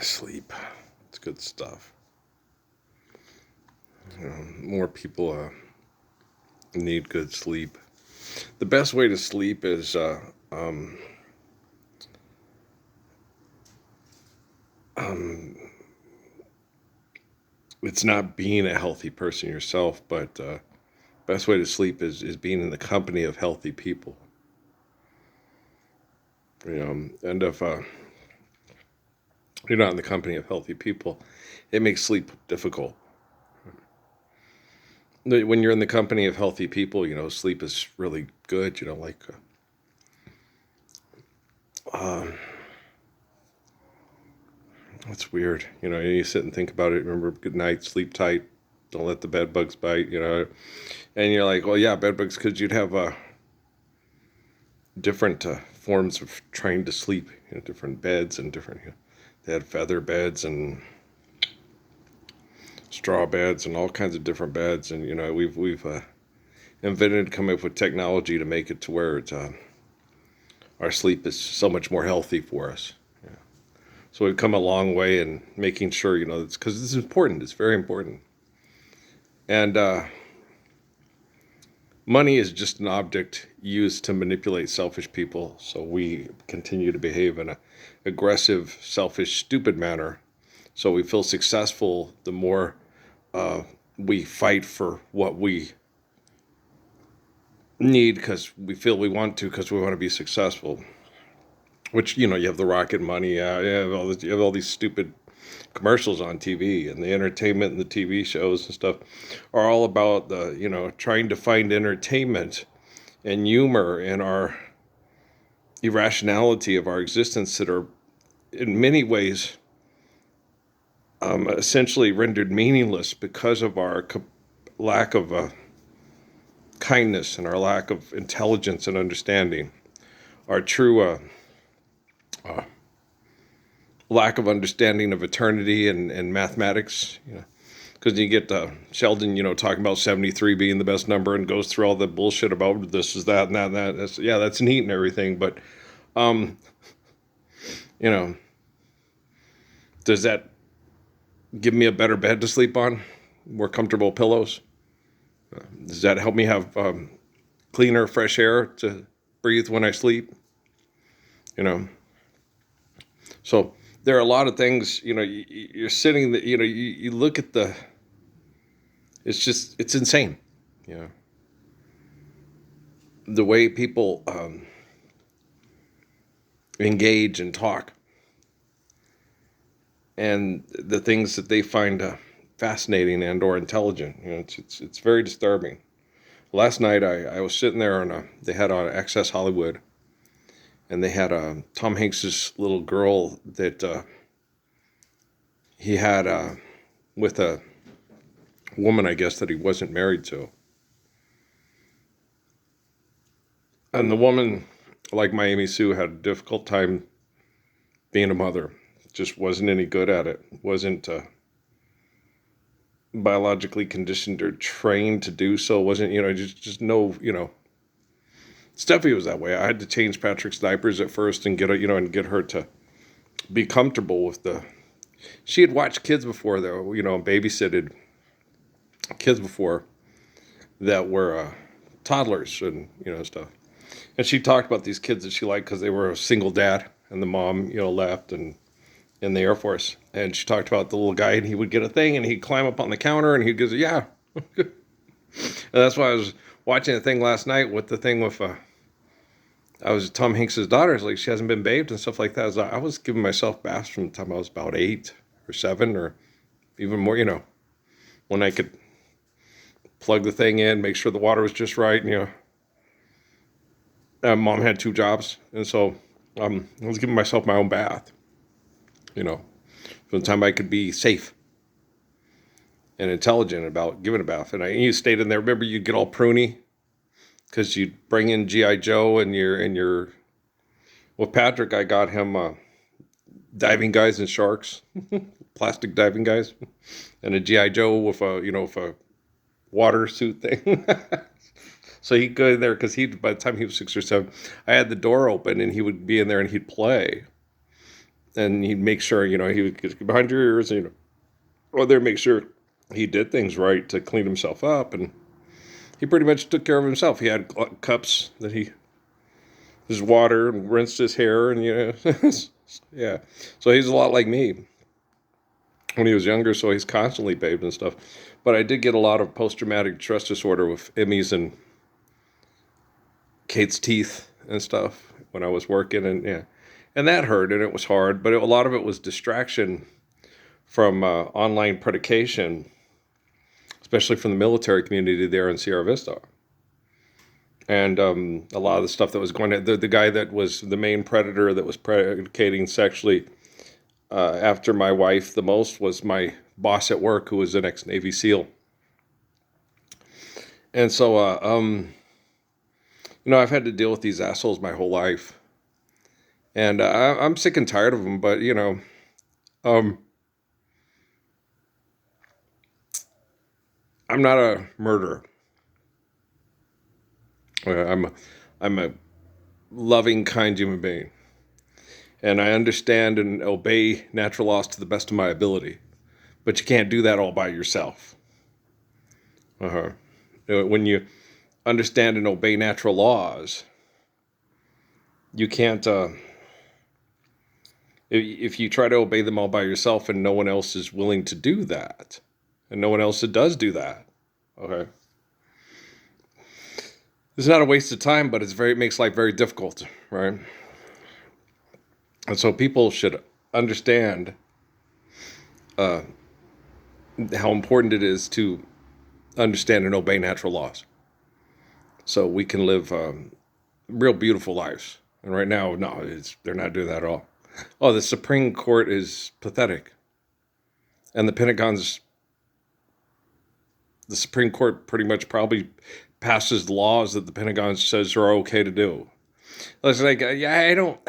Sleep. It's good stuff. More people need good sleep. The best way to sleep is um, it's not being a healthy person yourself, but best way to sleep is being in the company of healthy people. And if you're not in the company of healthy people, it makes sleep difficult. When you're in the company of healthy people, sleep is really good. Like uh, it's weird. You sit and think about it. Remember, good night, sleep tight. Don't let the bed bugs bite. And you're like, well, yeah, bed bugs, because you'd have different forms of trying to sleep. Different beds and different. They had feather beds and straw beds and all kinds of different beds. And we've invented, come up with technology to make it to where our sleep is so much more healthy for us. Yeah. So we've come a long way in making sure, it's because this is important. It's very important. And money is just an object used to manipulate selfish people. So we continue to behave in an aggressive, selfish, stupid manner. So we feel successful the more uh, we fight for what we need because we feel we want to, because we want to be successful. Which, you have the rocket money, you have all these stupid commercials on TV, and the entertainment and the TV shows and stuff are all about the trying to find entertainment and humor in our irrationality of our existence that are in many ways essentially rendered meaningless because of our lack of kindness and our lack of intelligence and understanding, our true uh, lack of understanding of eternity and mathematics. Because you get Sheldon, talking about 73 being the best number and goes through all the bullshit about this is that and that and that. That's neat and everything, but um, you know, does that give me a better bed to sleep on, more comfortable pillows? Does that help me have cleaner, fresh air to breathe when I sleep? You know, so there are a lot of things. You're sitting. You look at the. It's insane. You know, the way people engage and talk, and the things that they find fascinating and or intelligent. It's very disturbing. Last night I was sitting there and they had on Access Hollywood, and they had Tom Hanks's little girl that he had with a woman, I guess, that he wasn't married to. And the woman, like Miami Sue, had a difficult time being a mother. Just wasn't any good at it. Wasn't biologically conditioned or trained to do so. Wasn't, just no, Steffi was that way. I had to change Patrick's diapers at first and and get her to be comfortable with the. She had watched kids before, though, babysitted kids before that were toddlers and stuff. And she talked about these kids that she liked because they were a single dad, and the mom left and in the Air Force. And she talked about the little guy, and he would get a thing, and he'd climb up on the counter, and he'd go, yeah. And that's why I was watching a thing last night with the thing with I was Tom Hanks's daughter. Like, she hasn't been bathed and stuff like that. I was giving myself baths from the time I was about 8 or 7 or even more. When I could plug the thing in, make sure the water was just right. And, mom had 2 jobs, and so I was giving myself my own bath. From the time I could be safe and intelligent about giving a bath. And you stayed in there. Remember, you'd get all pruny because you'd bring in GI Joe and your. With Patrick, I got him diving guys and sharks, plastic diving guys, and a GI Joe with a water suit thing. So he'd go in there because by the time he was 6 or 7, I had the door open and he would be in there and he'd play. and he'd make sure, he would get behind your ears, and, or there make sure he did things right to clean himself up, and he pretty much took care of himself. He had cups that his water and rinsed his hair, and yeah. So he's a lot like me when he was younger. So he's constantly bathed and stuff. But I did get a lot of post-traumatic stress disorder with Emmy's and Kate's teeth and stuff when I was working, and yeah, and that hurt and it was hard. But a lot of it was distraction from online predication, especially from the military community there in Sierra Vista. And a lot of the stuff that was going on, the guy that was the main predator that was predicating sexually after my wife the most was my boss at work, who was an ex-Navy SEAL. And so, I've had to deal with these assholes my whole life. And I'm sick and tired of them, but, I'm not a murderer. I'm a loving, kind human being. And I understand and obey natural laws to the best of my ability. But you can't do that all by yourself. When you understand and obey natural laws, you can't, if you try to obey them all by yourself and no one else is willing to do that, and no one else does do that, okay? It's not a waste of time, but it makes life very difficult, right? And so people should understand how important it is to understand and obey natural laws, so we can live real beautiful lives. And right now, no, they're not doing that at all. Oh, the Supreme Court is pathetic, and the Supreme Court pretty much probably passes laws that the Pentagon says are okay to do. It's like, I don't.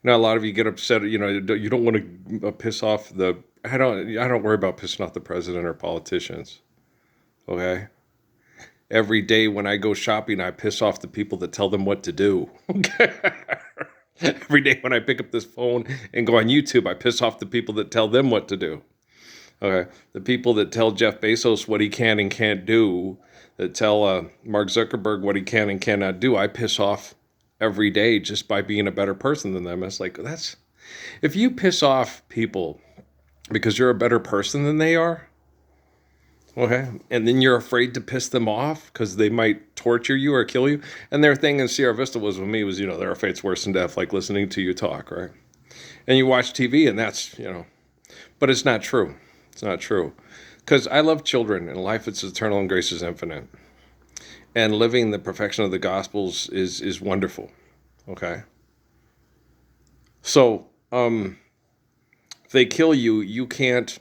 A lot of you get upset. You don't want to piss off the. I don't worry about pissing off the president or politicians. Okay. Every day when I go shopping, I piss off the people that tell them what to do. Okay. Every day when I pick up this phone and go on YouTube, I piss off the people that tell them what to do. Okay. The people that tell Jeff Bezos what he can and can't do, that tell Mark Zuckerberg what he can and cannot do, I piss off every day just by being a better person than them. It's like, if you piss off people because you're a better person than they are, okay, and then you're afraid to piss them off because they might torture you or kill you. And their thing in Sierra Vista was with me was, they're afraid it's worse than death, like listening to you talk, right? And you watch TV and that's, but it's not true. It's not true. Because I love children, and life is eternal and grace is infinite. And living the perfection of the Gospels is wonderful, okay? So, if they kill you, you can't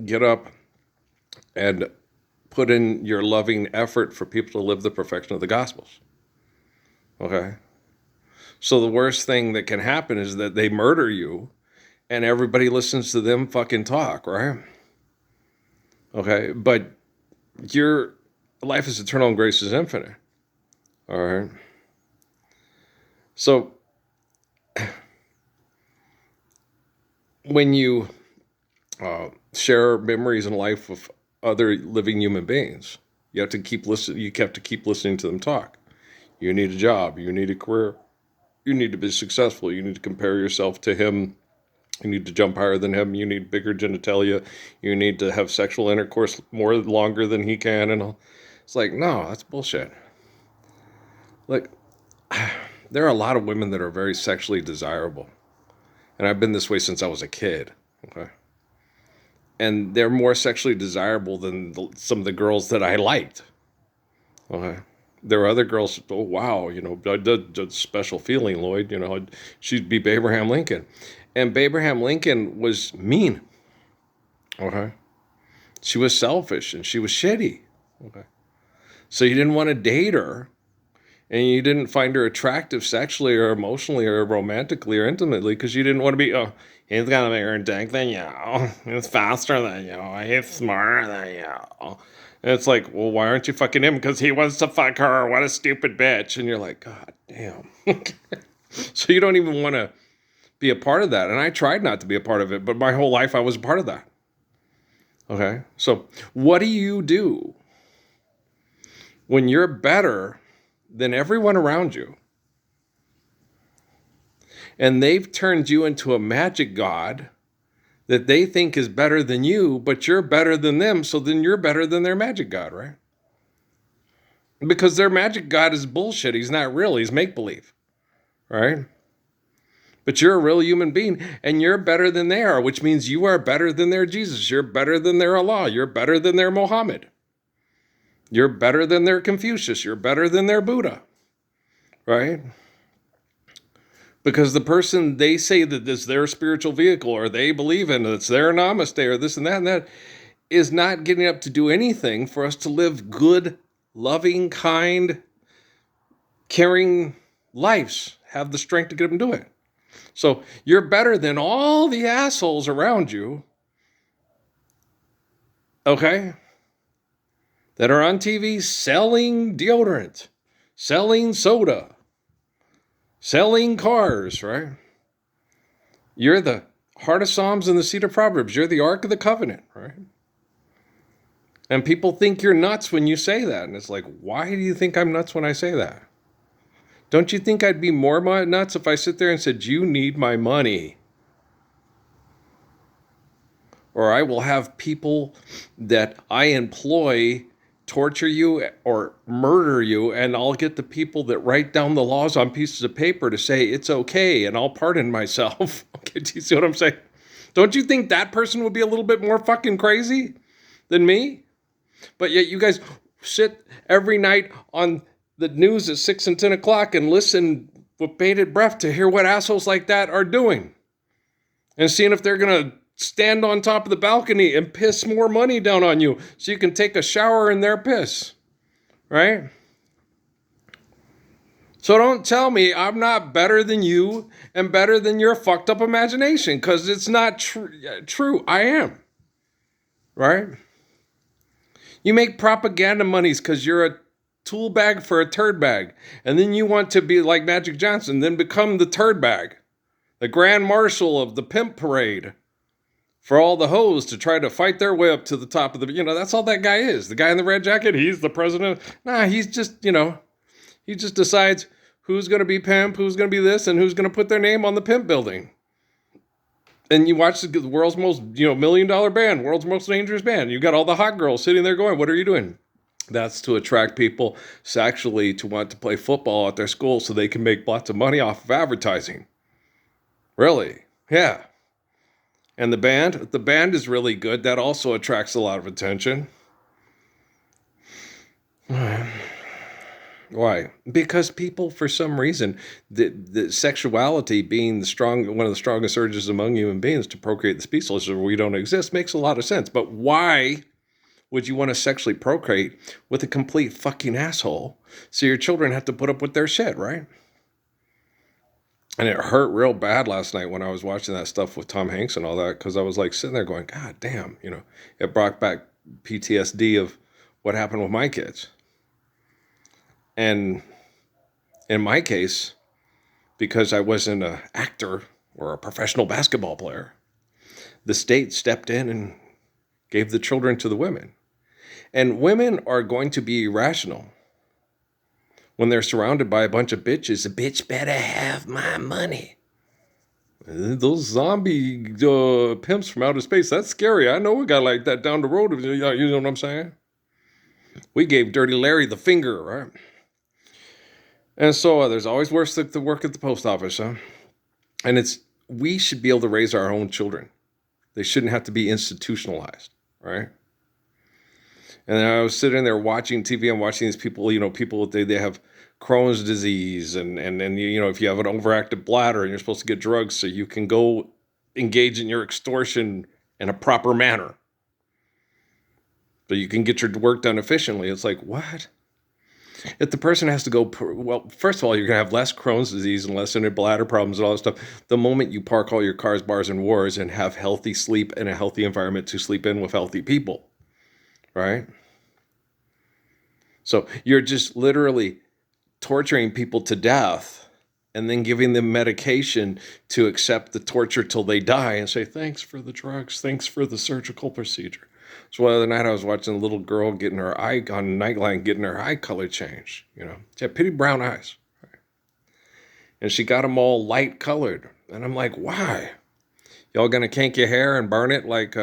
get up and put in your loving effort for people to live the perfection of the Gospels, okay? So the worst thing that can happen is that they murder you, and everybody listens to them fucking talk, right? Okay, but your life is eternal and grace is infinite. All right. So when you share memories in life with other living human beings, you have to keep listening. You have to keep listening to them talk. You need a job. You need a career. You need to be successful. You need to compare yourself to him. You need to jump higher than him. You need bigger genitalia. You need to have sexual intercourse longer than he can. And all. It's like, no, that's bullshit. Like, there are a lot of women that are very sexually desirable. And I've been this way since I was a kid. Okay. And they're more sexually desirable than some of the girls that I liked. Okay. There are other girls, oh, wow, a special feeling, Lloyd. She'd be Abraham Lincoln. And Abraham Lincoln was mean. Okay. She was selfish and she was shitty. Okay. So you didn't want to date her, and you didn't find her attractive sexually or emotionally or romantically or intimately because you didn't want to be, he's got a bigger dick than you. He's faster than you. He's smarter than you. And it's like, well, why aren't you fucking him? Because he wants to fuck her. What a stupid bitch. And you're like, God damn. So you don't even want to be a part of that. And I tried not to be a part of it, but my whole life I was a part of that. Okay. So what do you do when you're better than everyone around you and they've turned you into a magic god that they think is better than you, but you're better than them, so then you're better than their magic god, right? Because their magic god is bullshit. He's not real. He's make-believe, right? But you're a real human being, and you're better than they are, which means you are better than their Jesus. You're better than their Allah. You're better than their Muhammad. You're better than their Confucius. You're better than their Buddha, right? Because the person they say that is their spiritual vehicle or they believe in, it's their namaste or this and that, is not getting up to do anything for us to live good, loving, kind, caring lives, have the strength to get them to do it. So you're better than all the assholes around you, okay, that are on TV selling deodorant, selling soda, selling cars, right? You're the Heart of Psalms and the Seed of Proverbs. You're the Ark of the Covenant, right? And people think you're nuts when you say that. And it's like, why do you think I'm nuts when I say that? Don't you think I'd be more nuts if I sit there and said, you need my money? Or I will have people that I employ torture you or murder you, and I'll get the people that write down the laws on pieces of paper to say it's okay, and I'll pardon myself. Okay, do you see what I'm saying? Don't you think that person would be a little bit more fucking crazy than me? But yet you guys sit every night on the news at 6 and 10 o'clock and listen with bated breath to hear what assholes like that are doing. And seeing if they're going to stand on top of the balcony and piss more money down on you so you can take a shower in their piss. Right? So don't tell me I'm not better than you and better than your fucked up imagination, because it's not true. I am. Right? You make propaganda monies because you're a tool bag for a turd bag. And then you want to be like Magic Johnson, then become the turd bag, the grand marshal of the pimp parade for all the hoes to try to fight their way up to the top of the, that's all that guy is. The guy in the red jacket, he's the president. Nah, he's just, he just decides who's going to be pimp, who's going to be this, and who's going to put their name on the pimp building. And you watch the world's most, $1 million band, world's most dangerous band. You got all the hot girls sitting there going, what are you doing? That's to attract people sexually to want to play football at their school so they can make lots of money off of advertising. Really? Yeah. And the band is really good. That also attracts a lot of attention. Why? Because people, for some reason, the sexuality being one of the strongest urges among human beings to procreate the species where we don't exist makes a lot of sense. But why would you want to sexually procreate with a complete fucking asshole so your children have to put up with their shit, right? And it hurt real bad last night when I was watching that stuff with Tom Hanks and all that, because I was like sitting there going, God damn, it brought back PTSD of what happened with my kids. And in my case, because I wasn't an actor or a professional basketball player, the state stepped in and gave the children to the women. And women are going to be irrational when they're surrounded by a bunch of bitches. A bitch better have my money. Those zombie pimps from outer space, that's scary. I know a guy like that down the road. You know what I'm saying? We gave Dirty Larry the finger, right? And so there's always worse to work at the post office, huh? And we should be able to raise our own children. They shouldn't have to be institutionalized, right? And I was sitting there watching TV and watching these people, people, they have Crohn's disease and if you have an overactive bladder and you're supposed to get drugs so you can go engage in your extortion in a proper manner, so you can get your work done efficiently. It's like, what? If the person has to go, well, first of all, you're going to have less Crohn's disease and less bladder problems and all that stuff the moment you park all your cars, bars, and wars and have healthy sleep and a healthy environment to sleep in with healthy people, right? So you're just literally torturing people to death and then giving them medication to accept the torture till they die and say, thanks for the drugs, thanks for the surgical procedure. So the other night I was watching a little girl getting her eye on Nightline, getting her eye color changed. She had pretty brown eyes. And she got them all light colored. And I'm like, why? Y'all gonna kink your hair and burn it like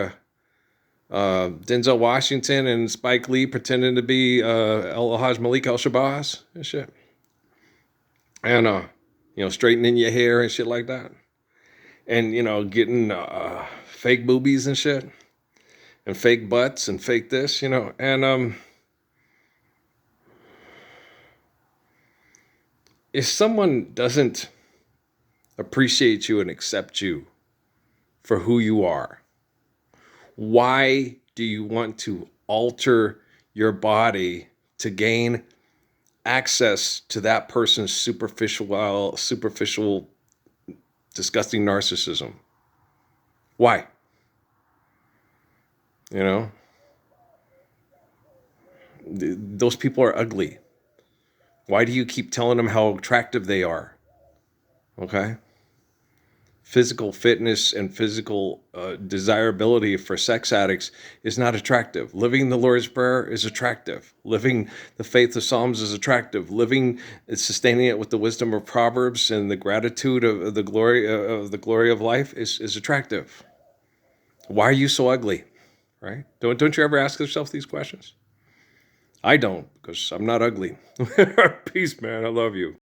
Denzel Washington and Spike Lee pretending to be El Haj Malik El Shabazz and shit? And, straightening your hair and shit like that. And, getting fake boobies and shit. And fake butts and fake this, And if someone doesn't appreciate you and accept you for who you are, why do you want to alter your body to gain access to that person's superficial, disgusting narcissism? Why? Those people are ugly. Why do you keep telling them how attractive they are? Okay? Physical fitness and physical desirability for sex addicts is not attractive. Living the Lord's Prayer is attractive. Living the faith of Psalms is attractive. Sustaining it with the wisdom of Proverbs and the gratitude of the glory of life is attractive. Why are you so ugly? Right? Don't you ever ask yourself these questions? I don't, because I'm not ugly. Peace, man. I love you.